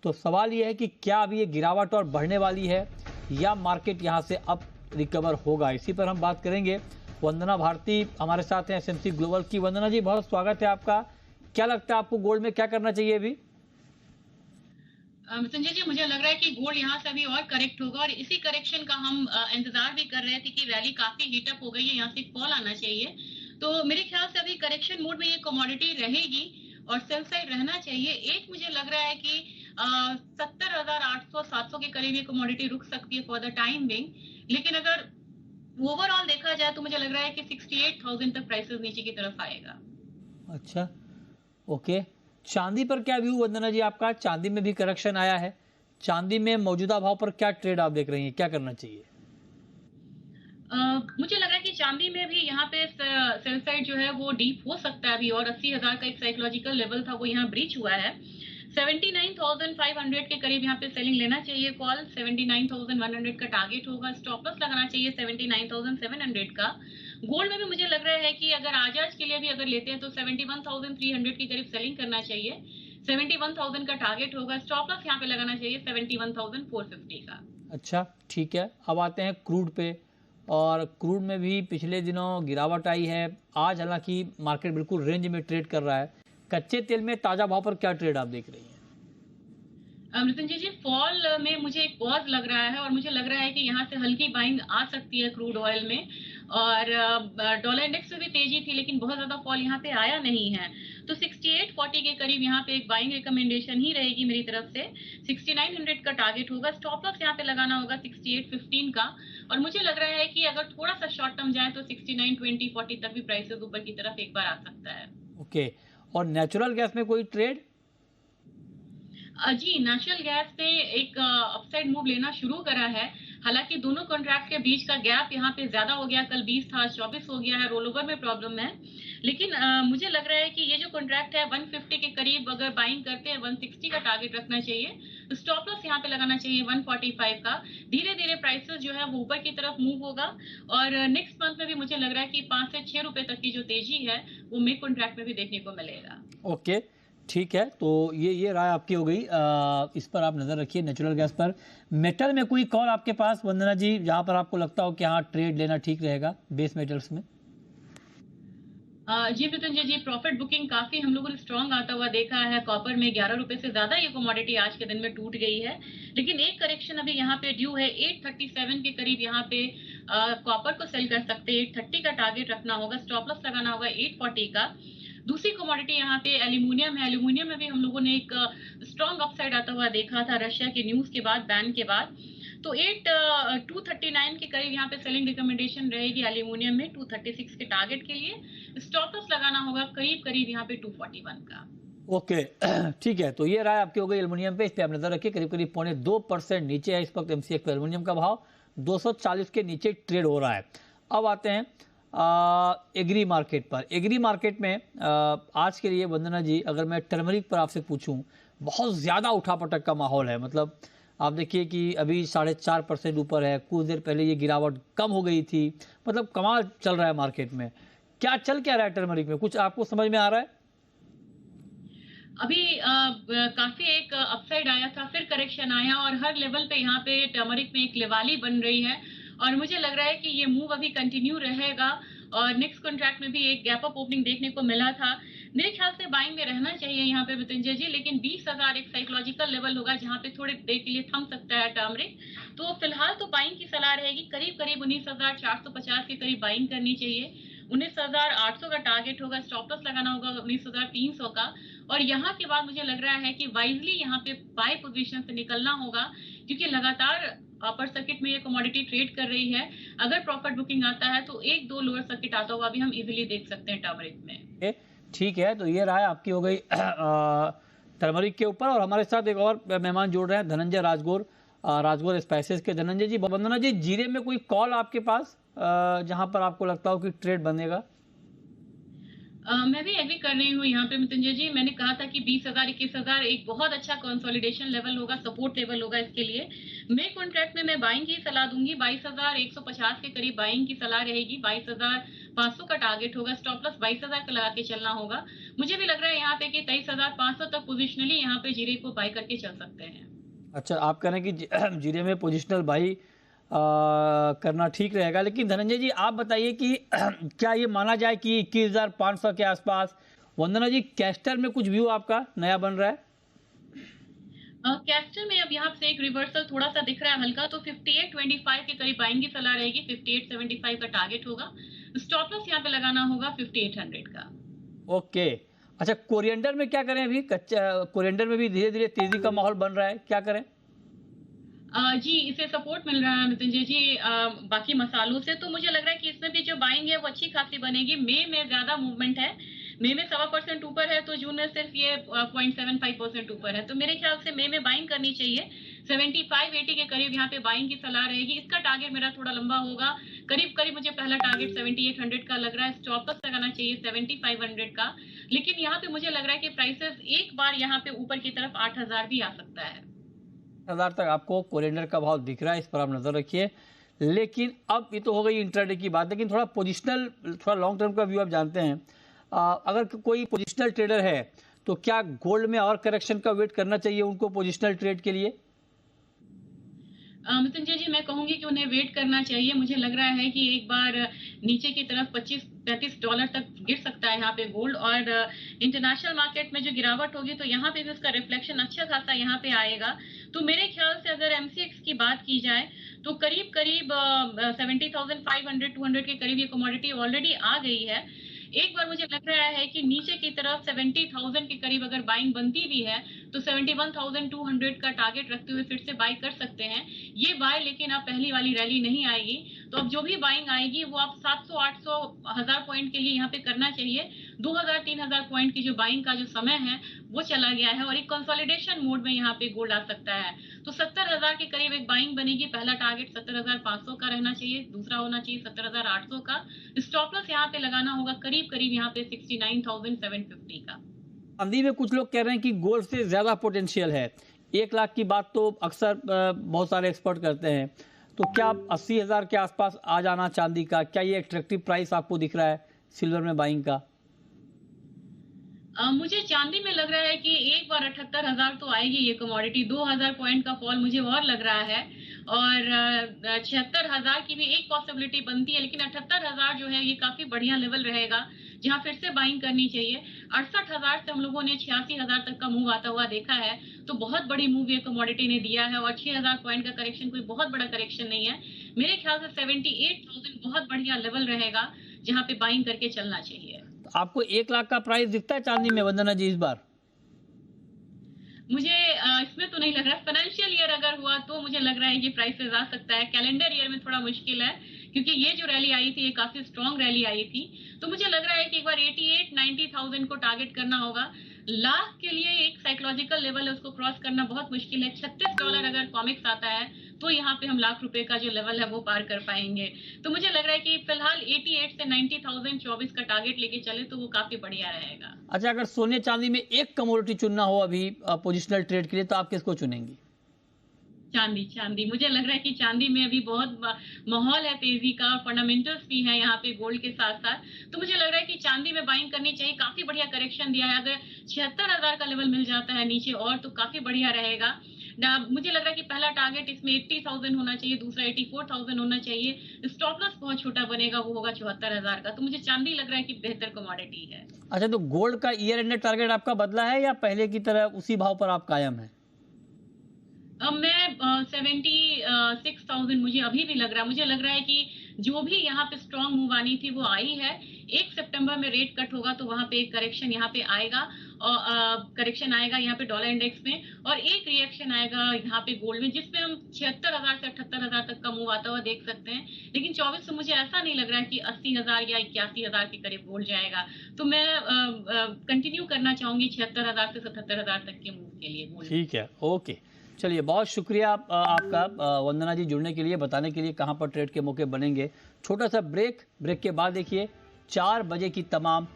तो सवाल ये है कि क्या अभी ये गिरावट और बढ़ने वाली है या मार्केट यहाँ से अब रिकवर होगा, इसी पर हम बात करेंगे। वंदना भारती हमारे साथ हैं एसएमसी ग्लोबल की। वंदना जी, बहुत स्वागत है आपका। क्या लगता है आपको गोल्ड में क्या करना चाहिए अभी? संजय जी, मुझे लग रहा है कि गोल्ड यहाँ से अभी और करेक्ट होगा और इसी करेक्शन का हम इंतजार भी कर रहे थे कि रैली काफी हीटअप हो गई है, यहाँ से फॉल आना चाहिए। तो मेरे ख्याल से अभी करेक्शन मोड में ये कमोडिटी रहेगी और सेल साइड रहना चाहिए। एक मुझे लग रहा है कि 70,800-700 के करीब ये कमोडिटी रुक सकती है फॉर द टाइम बिंग। लेकिन अगर ओवरऑल देखा जाए तो मुझे लग रहा है कि 68,000 तक प्राइसेस नीचे की तरफ आएगा। अच्छा, ओके। चांदी पर क्या व्यू वंदना जी आपका? चांदी में भी करेक्शन आया है। चांदी में मौजूदा भाव पर क्या ट्रेड आप देख रही हैं, क्या करना चाहिए? मुझे लग रहा है कि चांदी में भी यहाँ पे सेल साइड जो है वो डीप हो सकता है अभी, और 80,000 का एक साइकोलॉजिकल लेवल था वो यहाँ ब्रीच हुआ है। 79,500 के करीब यहाँ पे सेलिंग लेना चाहिए कॉल। 79,100 का टारगेट होगा। स्टॉप लॉस लगाना चाहिए 79,700 का। गोल्ड में भी मुझे लग रहा है कि अगर आज के लिए भी अगर लेते हैं तो 71,300 के करीब सेलिंग करना चाहिए। 71,000 का टारगेट होगा। स्टॉप लॉस यहाँ पे लगाना चाहिए 71,450 का। अच्छा, ठीक है। अब आते हैं क्रूड पे। और क्रूड में भी पिछले दिनों गिरावट आई है। आज हालांकि मार्केट बिल्कुल रेंज में ट्रेड कर रहा है। कच्चे तेल में ताज़ा भाव पर क्या ट्रेड आप देख रही हैं? नितिन जी, फॉल में मुझे एक पॉज लग रहा है और मुझे लग रहा है कि यहाँ से हल्की बाइंग आ सकती है क्रूड ऑयल में। और डॉलर इंडेक्स में भी तेजी थी लेकिन बहुत ज्यादा फॉल यहाँ पे आया नहीं है। तो 6840 के करीब यहाँ पे एक बाइंग रिकमेंडेशन ही रहेगी मेरी तरफ से। 6900 का टारगेट होगा। स्टॉप लॉस यहाँ पे लगाना होगा 6815 का। और मुझे लग रहा है कि अगर थोड़ा सा शॉर्ट टर्म जाए तो 6920-40 तक भी प्राइसेस ऊपर की तरफ एक बार आ सकता है। ओके। और नेचुरल गैस में कोई ट्रेड? जी, नेचुरल गैस पे एक अपसाइड मूव लेना शुरू करा है। हालांकि दोनों कॉन्ट्रैक्ट के बीच का गैप यहाँ पे ज्यादा हो गया। कल 20 था, 24 हो गया है। रोल ओवर में प्रॉब्लम है। लेकिन मुझे लग रहा है कि ये जो कॉन्ट्रैक्ट है 150 के करीब अगर बाइंग करते हैं 160 का टारगेट रखना चाहिए। स्टॉप लॉस यहाँ पे लगाना चाहिए 145 का। धीरे धीरे प्राइसेस जो है वो ऊपर की तरफ मूव होगा। और नेक्स्ट मंथ में भी मुझे लग रहा है कि 5 से 6 रुपए तक की जो तेजी है वो मिड कॉन्ट्रैक्ट में भी देखने को मिलेगा। ओके, ठीक है। तो ये राय आपकी हो गई। इस पर आप नज़र रखिए नेचुरल गैस पर। मेटल में कोई कॉल आपके पास वंदना जी, जहां पर आपको लगता हो कि हाँ ट्रेड लेना ठीक रहेगा बेस मेटल्स में? जी मृत्युंजय जी, प्रॉफिट बुकिंग काफी हम लोगों ने स्ट्रॉन्ग आता हुआ देखा है। कॉपर में 11 रुपए से ज्यादा ये कमोडिटी आज के दिन में टूट गई है। लेकिन एक करेक्शन अभी यहाँ पे ड्यू है 837 के करीब। यहाँ पे कॉपर को सेल कर सकते हैं। 830 का टारगेट रखना होगा। स्टॉप लॉस लगाना होगा 840 का। दूसरी कमोडिटी यहाँ पे एल्यूमिनियम है। एल्यूमिनियम में भी हम लोगों ने एक स्ट्रॉन्ग अपसाइड आता हुआ देखा था रशिया के न्यूज के बाद, बैन के बाद। तो 239 के करीब यहाँ पे सेलिंग रिकमेंडेशन रहेगी एल्यूमिनियम में 236 के टारगेट के लिए। स्टॉप लॉस लगाना होगा करीब करीब यहाँ पे 241 का। ओके, ठीक है। तो ये राय आपकी हो गई एल्युमिनियम पे। इस पर आप नजर रखिए। करीब करीब 0.25% नीचे है इस वक्त एमसीएक्स पे एल्युमिनियम का भाव। 240 के नीचे ट्रेड हो रहा है। अब आते हैं एग्री मार्केट पर। एग्री मार्केट में आज के लिए वंदना जी, अगर मैं टर्मरिक पर आपसे पूछूं, बहुत ज़्यादा उठापटक का माहौल है। मतलब आप देखिए कि अभी 4.5% ऊपर है। कुछ देर पहले ये गिरावट कम हो गई थी। मतलब कमाल चल रहा है मार्केट में। क्या चल क्या रहा है टर्मरिक में, कुछ आपको समझ में आ रहा है? अभी काफी एक अपसाइड आया था, फिर करेक्शन आया और हर लेवल पे यहाँ पे टर्मरिक में एक लेवाली बन रही है। और मुझे लग रहा है कि ये मूव अभी कंटिन्यू रहेगा। और नेक्स्ट कॉन्ट्रैक्ट में भी एक गैप अप ओपनिंग देखने को मिला था। मेरे ख्याल से बाइंग में रहना चाहिए यहाँ पे मृत्युंजय जी। लेकिन 20,000 एक साइकोलॉजिकल लेवल होगा जहाँ पे थोड़ी देर के लिए थम सकता है टर्मरिक। तो फिलहाल तो बाइंग की सलाह रहेगी। करीब करीब 19,450 के करीब बाइंग करनी चाहिए। 19,800 का टारगेट होगा। स्टॉप लॉस लगाना होगा 19,300 का। और यहाँ के बाद मुझे लग रहा है कि वाइजली यहाँ पे बाय पोजीशन से निकलना होगा, क्योंकि लगातार अपर सर्किट में ये कमोडिटी ट्रेड कर रही है। अगर प्रॉफिट बुकिंग आता है तो एक दो लोअर सर्किट आता हुआ भी हम इजीली देख सकते हैं टर्मरिक में। ठीक है। तो ये राय आपकी हो गई टर्मरिक के ऊपर। और हमारे साथ एक और मेहमान जोड़ रहे हैं, धनंजय राजगोर, राजगोर स्पाइसेस के। धनंजय जी, वंदना जी, जीरे में कोई कॉल आपके पास जहां पर आपको लगता हो कि ट्रेड बनेगा? मैं भी एग्री कर रही हूँ यहाँ पे मृत्युंजय जी। मैंने कहा था कि 20,000 21,000 एक बहुत अच्छा कंसोलिडेशन लेवल होगा, सपोर्ट लेवल होगा इसके लिए। मे कॉन्ट्रैक्ट में मैं बाइंग की सलाह दूंगी। 22,150 के करीब बाइंग की सलाह रहेगी। 22,500 का टारगेट होगा, स्टॉप लॉस 22,000 का लगा के चलना होगा। मुझे भी लग रहा है यहाँ पे कि 23,500 तक पोजिशनली यहाँ पे जीरे को बाय करके चल सकते हैं। अच्छा, आप कह रहे हैं कि जीरे में पोजिशनल बाई करना ठीक रहेगा, लेकिन धनंजय जी आप बताइए कि क्या ये माना जाए कि 21,500 के आसपास, वंदना जी कैस्टर में कुछ व्यू आपका नया बन रहा है? कैस्टर में अब यहाँ से एक रिवर्सल थोड़ा सा दिख रहा है हल्का, तो 58.25 के करीब बाइंग की सलाह रहेगी, 58.75 का टारगेट होगा, स्टॉप लॉस यहाँ पे लगाना होगा 5800 का। ओके। अच्छा, कोरिएंडर में क्या करें? अभी कच्चा कोरिएंडर में भी धीरे धीरे तेजी का माहौल बन रहा है, क्या करें? जी, इसे सपोर्ट मिल रहा है मृत्युंजय जी बाकी मसालों से, तो मुझे लग रहा है कि इसमें भी जो बाइंग है वो अच्छी खासी बनेगी। मई में ज्यादा मूवमेंट है, मई में 1.25% ऊपर है, तो जून में सिर्फ ये 0.75% ऊपर है, तो मेरे ख्याल से मई में बाइंग करनी चाहिए। 75-80 के करीब यहाँ पे बाइंग की सलाह रहेगी। इसका टारगेट मेरा थोड़ा लंबा होगा, करीब करीब मुझे पहला टारगेट 7800 का लग रहा है, स्टॉप लॉस लगाना चाहिए 7500 का। लेकिन यहाँ पे मुझे लग रहा है कि प्राइसेस एक बार यहाँ पे ऊपर की तरफ 8000 भी आ सकता है। 1000 तक आपको कोरिएंडर का भाव दिख रहा है, इस पर आप नजर रखिए। लेकिन अब ये तो हो गई इंट्राडे की बात, लेकिन थोड़ा पोजिशनल, थोड़ा लॉन्ग टर्म का व्यू आप जानते हैं। अगर कोई पोजिशनल ट्रेडर है तो क्या गोल्ड में और करेक्शन का वेट करना चाहिए उनको पोजिशनल ट्रेड के लिए? मृत्युंजय जी मैं कहूंगी कि उन्हें वेट करना चाहिए। मुझे लग रहा है कि एक बार नीचे की तरफ $25-35 तक गिर सकता है यहाँ पे गोल्ड, और इंटरनेशनल मार्केट में जो गिरावट होगी तो यहाँ पे भी उसका रिफ्लेक्शन अच्छा खासा यहाँ पे आएगा। तो मेरे ख्याल से अगर MCX की बात की जाए तो करीब करीब 70,500-200 के करीब ये कमोडिटी ऑलरेडी आ गई है। एक बार मुझे लग रहा है कि नीचे की तरफ 70,000 के करीब अगर बाइंग बनती भी है तो 71,200 का टारगेट रखते हुए फिर से बाई कर सकते हैं। ये बाय लेकिन अब पहली वाली रैली नहीं आएगी, तो अब जो भी बाइंग आएगी वो आप 700, 800, 1000 पॉइंट के लिए यहाँ पे करना चाहिए। 2000, 3000 पॉइंट की जो बाइंग का जो समय है वो चला गया है और एक कंसोलिडेशन मोड में यहाँ पे गोल्ड आ सकता है। तो 70,000 के करीब एक बाइंग बनेगी। पहला टारगेट 70,500 का रहना चाहिए, दूसरा होना चाहिए 70,800 का, स्टॉप लॉस यहाँ पे लगाना होगा करीब करीब यहाँ पे 69,750 का। चांदी में कुछ लोग कह रहे हैं कि गोल्ड से ज्यादा पोटेंशियल है। 1 लाख की बात तो अक्सर बहुत सारे एक्सपर्ट करते हैं, तो क्या 80,000 के आसपास आ जाना चांदी का, क्या ये अट्रैक्टिव प्राइस आपको दिख रहा है सिल्वर में बाइंग का? मुझे चांदी में लग रहा है कि एक बार 78,000 तो आएगी ये कमोडिटी। 2,000 पॉइंट का फॉल मुझे और लग रहा है, और 76,000 की भी एक पॉसिबिलिटी बनती है, लेकिन 78,000 जो है ये काफी बढ़िया लेवल रहेगा जहां फिर से बाइंग करनी चाहिए। 68,000 से हम लोगों ने 86,000 तक का मूव आता हुआ देखा है, तो बहुत बड़ी मूव ये कमोडिटी ने दिया है, और 6,000 पॉइंट का करेक्शन कोई बहुत बड़ा करेक्शन नहीं है। मेरे ख्याल से 78,000 बहुत बढ़िया लेवल रहेगा जहां पे बाइंग करके चलना चाहिए। आपको 1 लाख का प्राइस दिखता है चांदी में वंदना जी इस बार? मुझे इसमें तो नहीं लग रहा। फाइनेंशियल ईयर अगर हुआ तो मुझे लग रहा है कि प्राइसेस आ सकता है। कैलेंडर ईयर में थोड़ा मुश्किल है, क्योंकि ये जो रैली आई थी ये काफी स्ट्रॉन्ग रैली आई थी, तो मुझे लग रहा है कि एक बार 88-90,000 को टारगेट करना होगा। लाख के लिए एक साइकोलॉजिकल लेवल है, उसको क्रॉस करना बहुत मुश्किल है। $36 अगर कॉमिक्स आता है तो यहाँ पे हम लाख रुपए का जो लेवल है वो पार कर पाएंगे। तो मुझे लग रहा है कि फिलहाल 88 से 90,000 24 का टारगेट लेके चले तो वो काफी बढ़िया रहेगा। अच्छा, अगर सोने चांदी में एक कमोडिटी चुनना हो अभी पोजिशनल ट्रेड के लिए, तो आप किसको चुनेंगी? चांदी मुझे लग रहा है कि चांदी में अभी बहुत माहौल है तेजी का, फंडामेंटल्स भी है यहाँ पे गोल्ड के साथ साथ, तो मुझे लग रहा है कि चांदी में बाइंग करनी चाहिए। काफी बढ़िया करेक्शन दिया है, अगर 76,000 का लेवल मिल जाता है नीचे और तो काफी बढ़िया रहेगा। मुझे लग रहा है कि पहला टारगेट इसमें 80,000 होना चाहिए, दूसरा 84,000 होना चाहिए, स्टॉप लॉस बहुत छोटा बनेगा, वो होगा 74,000 का। तो मुझे चांदी लग रहा है कि बेहतर कमोडिटी है। अच्छा, तो गोल्ड का ईयर एंड टारगेट आपका बदला है या पहले की तरह उसी भाव पर आप कायम है? मैं 76,000 मुझे अभी भी लग रहा है। मुझे लग रहा है कि जो भी यहाँ पे स्ट्रॉन्ग मूव आनी थी वो आई है। 1 सितंबर में रेट कट होगा तो वहां पे एक करेक्शन यहाँ पे आएगा, और करेक्शन आएगा यहाँ पे डॉलर इंडेक्स में, और एक रिएक्शन आएगा यहाँ पे गोल्ड में, जिसमें हम 76,000 से 78,000 तक का मूव आता हुआ देख सकते हैं। लेकिन 24 से मुझे ऐसा नहीं लग रहा है कि 80,000 या 81,000 के करीब गोल्ड जाएगा, तो मैं कंटिन्यू करना चाहूंगी 76,000 से 77,000 तक के मूव के लिए गोल्ड। ठीक है, ओके। चलिए, बहुत शुक्रिया आपका वंदना जी जुड़ने के लिए, बताने के लिए कहाँ पर ट्रेड के मौके बनेंगे। छोटा सा ब्रेक के बाद देखिए 4 बजे की तमाम